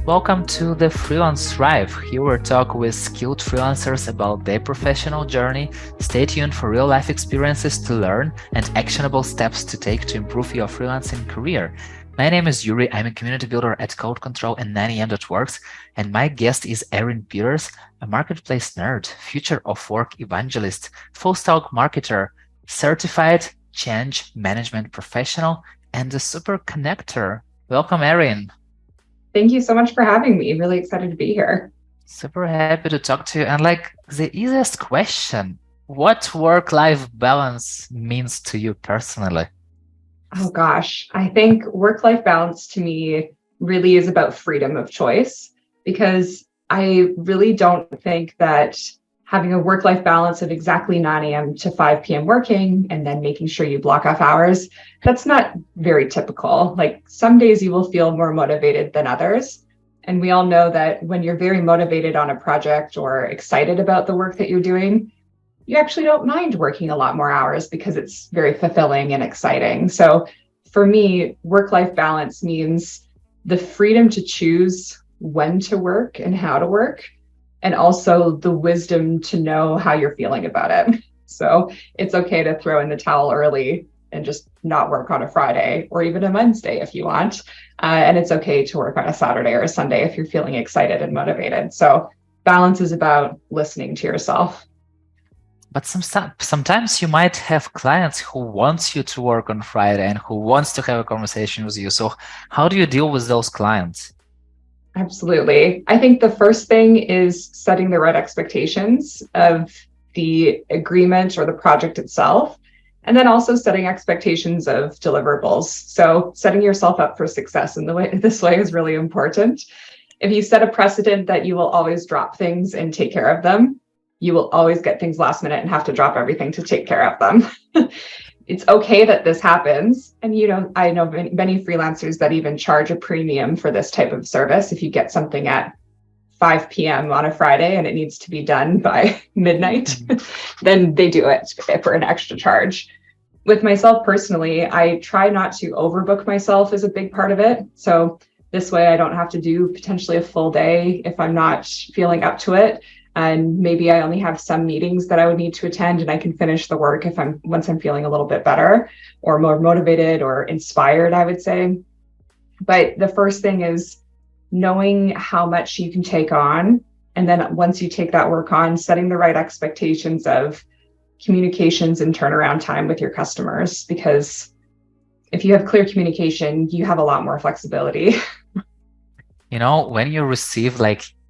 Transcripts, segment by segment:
Welcome to the Freelance Thrive. Here we'll talk with skilled freelancers about their professional journey. Stay tuned for real-life experiences to learn and actionable steps to take to improve your freelancing career. My name is Yuri. I'm a community builder at Code Control and 9am.works, and my guest is Eryn Peters, a marketplace nerd, future of work evangelist, full-stack marketer, certified change management professional, and a super connector. Welcome, Eryn. Thank you so much for having me. Really excited to be here. Super happy to talk to you. And the easiest question, what work-life balance means to you personally? Oh gosh, I think work-life balance to me really is about freedom of choice, because I really don't think that having a work-life balance of exactly 9 a.m. to 5 p.m. working and then making sure you block off hours, that's not very typical. Like some days you will feel more motivated than others. And we all know that when you're very motivated on a project or excited about the work that you're doing, you actually don't mind working a lot more hours because it's very fulfilling and exciting. So for me, work-life balance means the freedom to choose when to work and how to work, and also the wisdom to know how you're feeling about it. So it's okay to throw in the towel early and just not work on a Friday or even a Wednesday if you want. And it's okay to work on a Saturday or a Sunday if you're feeling excited and motivated. So balance is about listening to yourself. But sometimes you might have clients who wants you to work on Friday and who wants to have a conversation with you. So how do you deal with those clients? Absolutely. I think the first thing is setting the right expectations of the agreement or the project itself, and then also setting expectations of deliverables. So setting yourself up for success in this way is really important. If you set a precedent that you will always drop things and take care of them, you will always get things last minute and have to drop everything to take care of them. It's okay that this happens. And, I know many freelancers that even charge a premium for this type of service. If you get something at 5 p.m. on a Friday and it needs to be done by midnight, then they do it for an extra charge. With myself personally, I try not to overbook myself is a big part of it. So this way I don't have to do potentially a full day if I'm not feeling up to it. And maybe I only have some meetings that I would need to attend, and I can finish the work once I'm feeling a little bit better or more motivated or inspired, I would say. But the first thing is knowing how much you can take on. And then once you take that work on, setting the right expectations of communications and turnaround time with your customers, because if you have clear communication, you have a lot more flexibility. When you receive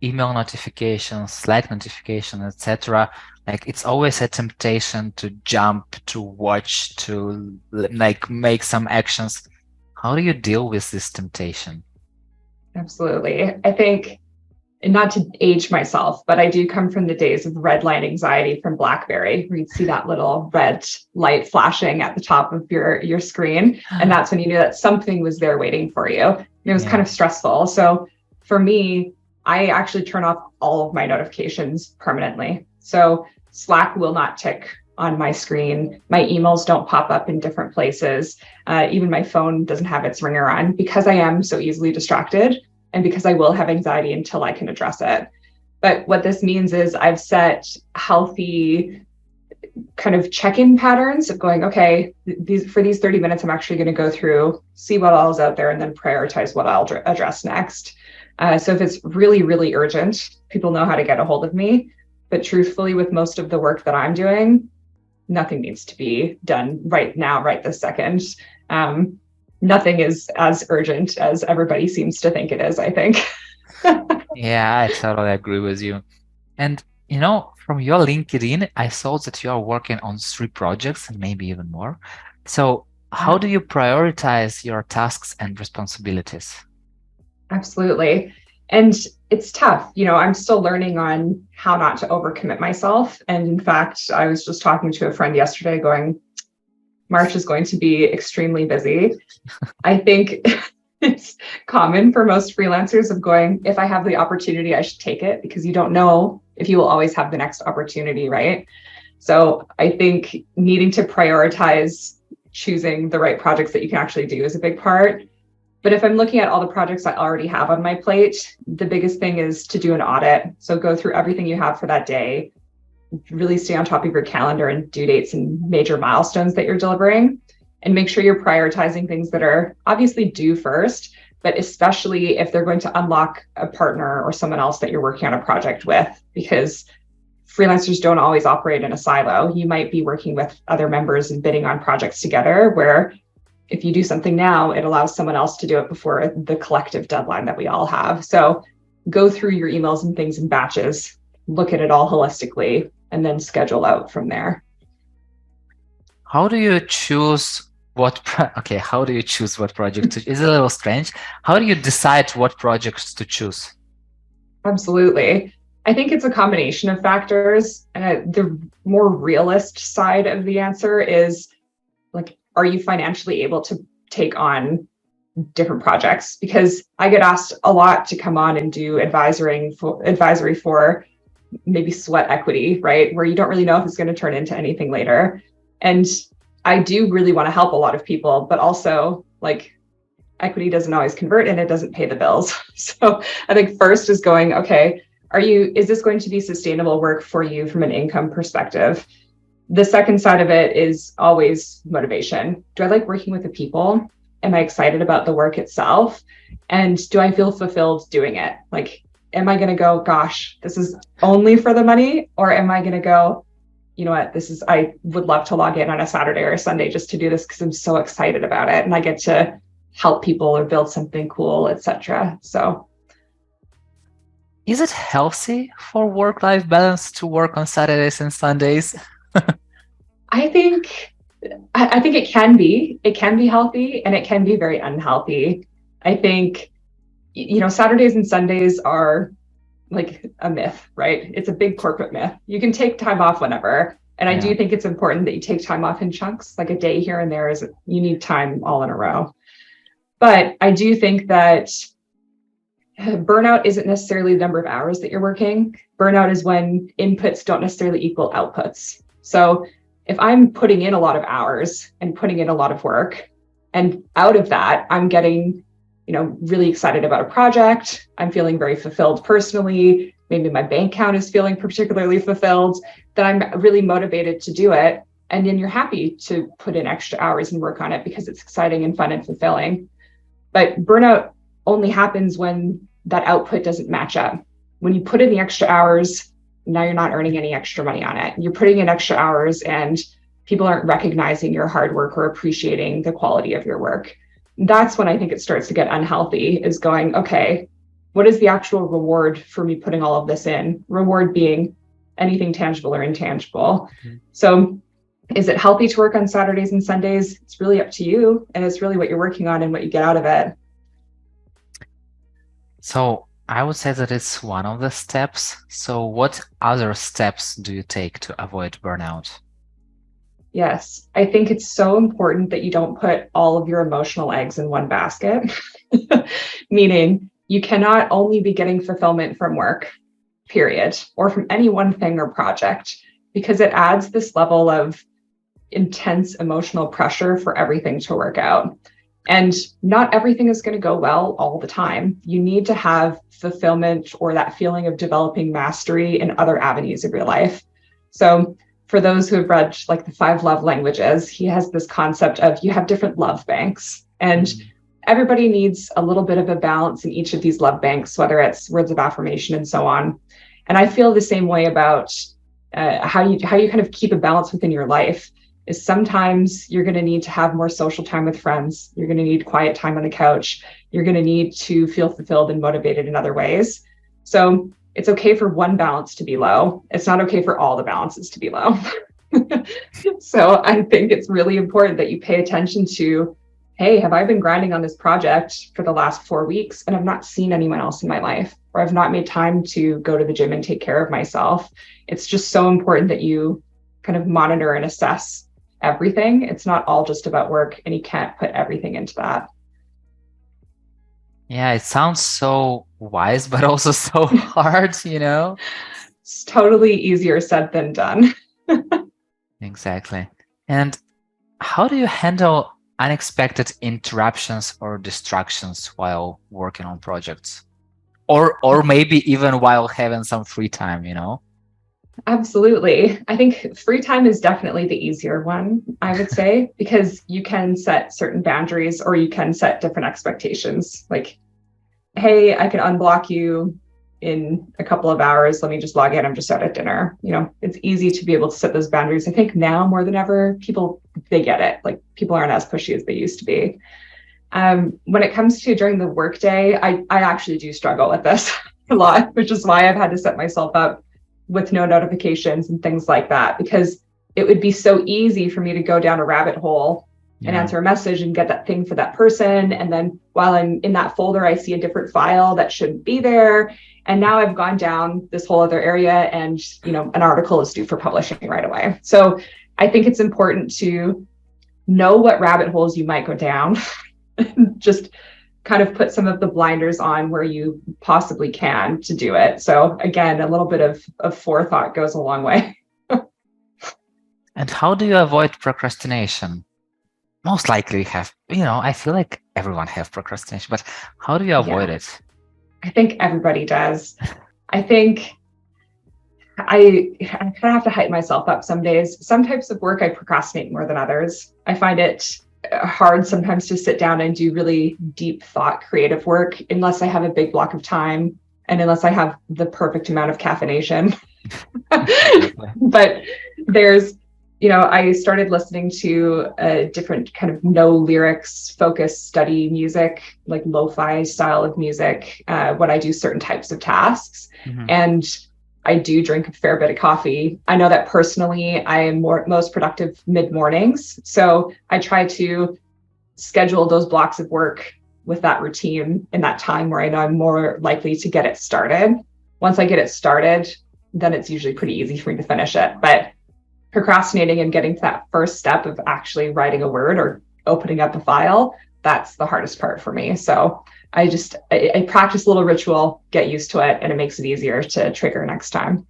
email notifications, Slack notifications, etc., it's always a temptation to jump, to watch, to make some actions. How do you deal with this temptation? Absolutely. I think, and not to age myself, but I do come from the days of red light anxiety from BlackBerry, where you'd see that little red light flashing at the top of your screen. And that's when you knew that something was there waiting for you. And it was kind of stressful. So for me, I actually turn off all of my notifications permanently. So Slack will not tick on my screen. My emails don't pop up in different places. Even my phone doesn't have its ringer on, because I am so easily distracted and because I will have anxiety until I can address it. But what this means is I've set healthy kind of check-in patterns of going, okay, for these 30 minutes, I'm actually going to go through, see what all is out there, and then prioritize what I'll address next. So if it's really, really urgent, people know how to get a hold of me. But truthfully, with most of the work that I'm doing, nothing needs to be done right now, right this second. Nothing is as urgent as everybody seems to think it is, I think. Yeah, I totally agree with you. And, from your LinkedIn, I saw that you are working on 3 projects and maybe even more. So how do you prioritize your tasks and responsibilities? Absolutely. And it's tough. I'm still learning on how not to overcommit myself. And in fact, I was just talking to a friend yesterday going, March is going to be extremely busy. I think it's common for most freelancers of going, if I have the opportunity, I should take it, because you don't know if you will always have the next opportunity, right? So I think needing to prioritize choosing the right projects that you can actually do is a big part. But if I'm looking at all the projects I already have on my plate, the biggest thing is to do an audit. So go through everything you have for that day, really stay on top of your calendar and due dates and major milestones that you're delivering, and make sure you're prioritizing things that are obviously due first, but especially if they're going to unlock a partner or someone else that you're working on a project with, because freelancers don't always operate in a silo. You might be working with other members and bidding on projects together, where if you do something now, it allows someone else to do it before the collective deadline that we all have. So go through your emails and things in batches, look at it all holistically, and then schedule out from there. How do you choose how do you choose what project to? It's a little strange. How do you decide what projects to choose? Absolutely. I think it's a combination of factors. The more realist side of the answer is, like, are you financially able to take on different projects? Because I get asked a lot to come on and do advisory for maybe sweat equity, right? Where you don't really know if it's going to turn into anything later. And I do really want to help a lot of people, but also, like, equity doesn't always convert and it doesn't pay the bills. So I think first is going, okay, is this going to be sustainable work for you from an income perspective? The second side of it is always motivation. Do I like working with the people? Am I excited about the work itself? And do I feel fulfilled doing it? Like, am I going to go, gosh, this is only for the money? Or am I going to go, you know what, I would love to log in on a Saturday or a Sunday just to do this because I'm so excited about it. And I get to help people or build something cool, etc. So, is it healthy for work-life balance to work on Saturdays and Sundays? I think it can be. It can be healthy and it can be very unhealthy. I think, Saturdays and Sundays are like a myth, right? It's a big corporate myth. You can take time off whenever. And I do think it's important that you take time off in chunks, like a day here and there you need time all in a row. But I do think that burnout isn't necessarily the number of hours that you're working. Burnout is when inputs don't necessarily equal outputs. So if I'm putting in a lot of hours and putting in a lot of work, and out of that, I'm getting, really excited about a project, I'm feeling very fulfilled personally, maybe my bank account is feeling particularly fulfilled, then I'm really motivated to do it. And then you're happy to put in extra hours and work on it because it's exciting and fun and fulfilling. But burnout only happens when that output doesn't match up. When you put in the extra hours, now you're not earning any extra money on it. You're putting in extra hours and people aren't recognizing your hard work or appreciating the quality of your work. That's when I think it starts to get unhealthy, is going, okay, what is the actual reward for me putting all of this in? Reward being anything tangible or intangible. Mm-hmm. So is it healthy to work on Saturdays and Sundays? It's really up to you. And it's really what you're working on and what you get out of it. So I would say that it's one of the steps. So what other steps do you take to avoid burnout? Yes, I think it's so important that you don't put all of your emotional eggs in one basket. Meaning you cannot only be getting fulfillment from work, period, or from any one thing or project, because it adds this level of intense emotional pressure for everything to work out. And not everything is going to go well all the time. You need to have fulfillment or that feeling of developing mastery in other avenues of your life. So for those who have read like the 5 love languages, he has this concept of you have different love banks, and everybody needs a little bit of a balance in each of these love banks, whether it's words of affirmation and so on. And I feel the same way about how you kind of keep a balance within your life. Is sometimes you're going to need to have more social time with friends. You're going to need quiet time on the couch. You're going to need to feel fulfilled and motivated in other ways. So it's okay for one balance to be low. It's not okay for all the balances to be low. So I think it's really important that you pay attention to, hey, have I been grinding on this project for the last 4 weeks and I've not seen anyone else in my life, or I've not made time to go to the gym and take care of myself. It's just so important that you kind of monitor and assess everything. It's not all just about work, and you can't put everything into that. Yeah, it sounds so wise, but also so hard, It's totally easier said than done. Exactly. And how do you handle unexpected interruptions or distractions while working on projects? Or maybe even while having some free time, you know? Absolutely. I think free time is definitely the easier one, I would say, because you can set certain boundaries or you can set different expectations. Like, hey, I can unblock you in a couple of hours. Let me just log in. I'm just out at dinner. It's easy to be able to set those boundaries. I think now more than ever, they get it. Like, people aren't as pushy as they used to be. When it comes to during the workday, I actually do struggle with this a lot, which is why I've had to set myself up with no notifications and things like that, because it would be so easy for me to go down a rabbit hole and answer a message and get that thing for that person. And then while I'm in that folder, I see a different file that shouldn't be there. And now I've gone down this whole other area and, an article is due for publishing right away. So I think it's important to know what rabbit holes you might go down. Just kind of put some of the blinders on where you possibly can to do it. So again, a little bit of forethought goes a long way. And how do you avoid procrastination? Most likely have, I feel like everyone have procrastination, but how do you avoid it? I think everybody does. I think I kind of have to hype myself up some days. Some types of work I procrastinate more than others. I find it hard sometimes to sit down and do really deep thought creative work unless I have a big block of time and unless I have the perfect amount of caffeination. But there's, I started listening to a different kind of no lyrics focused study music, like lo-fi style of music, when I do certain types of tasks. And I do drink a fair bit of coffee. I know that personally, I am most productive mid-mornings. So I try to schedule those blocks of work with that routine in that time where I know I'm more likely to get it started. Once I get it started, then it's usually pretty easy for me to finish it. But procrastinating and getting to that first step of actually writing a word or opening up a file, that's the hardest part for me. So I practice a little ritual, get used to it, and it makes it easier to trigger next time.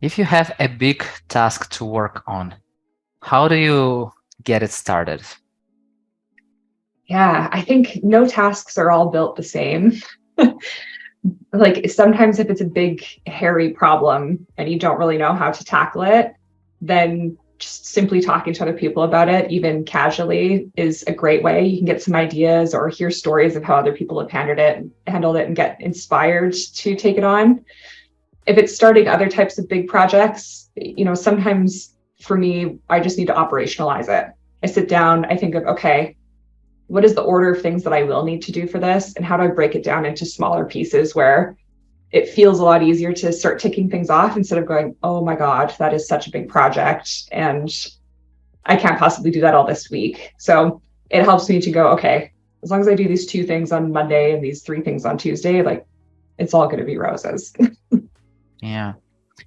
If you have a big task to work on, how do you get it started? Yeah, I think no tasks are all built the same. Like sometimes if it's a big, hairy problem and you don't really know how to tackle it, then just simply talking to other people about it, even casually, is a great way. You can get some ideas or hear stories of how other people have handled it and get inspired to take it on. If it's starting other types of big projects, sometimes for me, I just need to operationalize it. I sit down, I think of, okay, what is the order of things that I will need to do for this? And how do I break it down into smaller pieces where it feels a lot easier to start ticking things off instead of going, oh my God, that is such a big project and I can't possibly do that all this week. So it helps me to go, okay, as long as I do these 2 things on Monday and these 3 things on Tuesday, like it's all going to be roses. Yeah.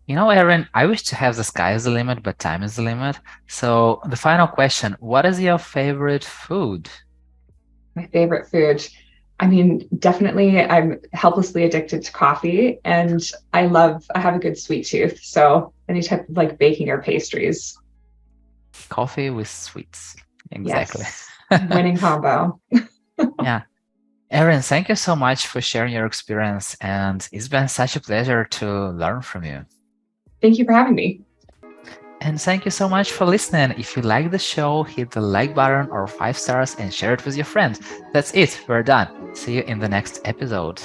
Eryn, I wish to have the sky as the limit, but time is the limit. So the final question, what is your favorite food? My favorite food. I mean, definitely I'm helplessly addicted to coffee and I have a good sweet tooth. So any type of like baking or pastries. Coffee with sweets. Exactly. Yes. Winning combo. Yeah. Eryn, thank you so much for sharing your experience. And it's been such a pleasure to learn from you. Thank you for having me. And thank you so much for listening. If you like the show, hit the like button or 5 stars and share it with your friends. That's it. We're done. See you in the next episode.